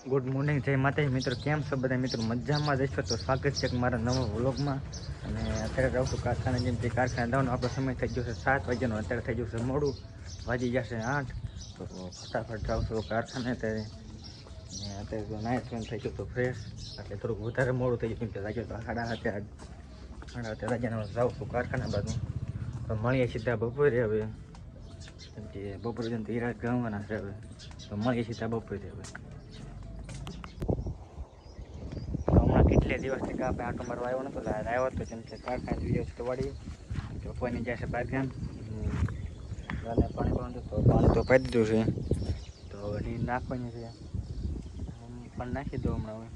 Good morning, જય માતાજી મિત્રો. કેમ છો બધા મિત્રો? મજામાં જશો તો સ્વાગત છે મારા નવા વ્લોગમાં. અને અત્યારે જાઉં છું કારખાને. જેમ કે કારખાને જવાનો આપણો સમય થઈ ગયો છે 7 વાગ્યાનો, અત્યારે થઈ ગયું છે મોડું, વાગી જશે 8. તો ફટાફટ જાઉં છું કારખાને. અત્યારે તો નાઇટ ફ્રેન્ડ થઈ ગયું તો ફ્રેશ, એટલે થોડુંક વધારે મોડું થઈ ગયું. કેમ કે લાગ્યો તો 7:30 વાગ્યાનો જાઉં છું કારખાના બાજુ. તો મળીએ સીધા બપોરે. હવે કેમ કે બપોરે જઈને તો હીરા ગણવાના છે. હવે તો મળીએ સીધા બપોરે. હવે કેટલે દિવસથી આપણે આટો મારવા આવ્યો નતો, આવ્યો તો જેમ કે કારખાને જોઈએ છે તો વાળી તો કોઈને જશે બાગાન પાણી બંધ તો પાણી તો પાઈ દીધું છે. તો હવે નાખવાની છે, પણ નાખી દો હમણાં. હવે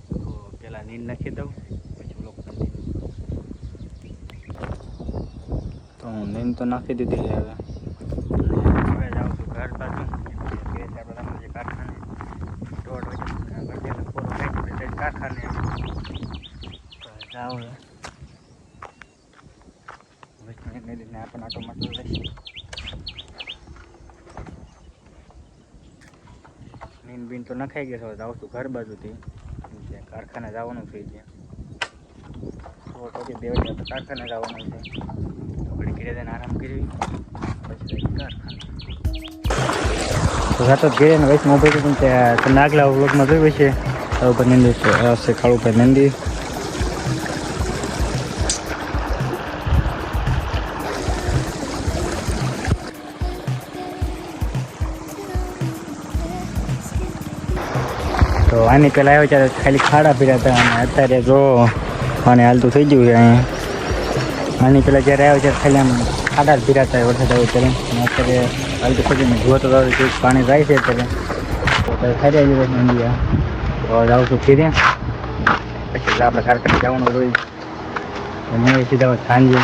તો પેલા નીંદ નાખી દઉં, પછી લોકો તો નીંદ તો નાખી દીધી છે. હવે જાઉં છું ઘર બાજુ. જે કારખાને 1:30 વાગે કારખાને જાઉં ને આપણને આટો માટો રહેશે. નીંદ બીન તો નખાઈ ગયા છે. જાઉં છું ઘર બાજુથી, કારખાને જવાનું થઈ ગયા 2 વાગે તો કારખાને જવાનું છે. ઘડી ઘરે જઈને આરામ કરવી, પછી કારખાને તો તો ઘેરે ને વૈષ્ણવ ઉભી હતી. ત્યાં નાગલા વ્લોગમાં જોયું છે ઉપર નંદી છે, ખાડું પર નંદી. તો આની પહેલાં આવ્યો ત્યારે ખાલી ખાડા પીડા હતા, અને અત્યારે જો પાણી હાલતું થઈ ગયું છે અહીંયા. આની પહેલાં જ્યારે આવ્યો ત્યારે ખાલી આમ ખાડા જ પીરાતા વરસાદ આવ્યો ત્યારે, અને અત્યારે હાલતું થઈ ગયું. જુઓ તો પાણી જાય છે અત્યારે. તો ખાઈ આવી ઇન્ડિયા તો જાઉં છું ફીરે, પછી આપણે કારખાને જવાનું રોજ. મેં સીધા સાંજે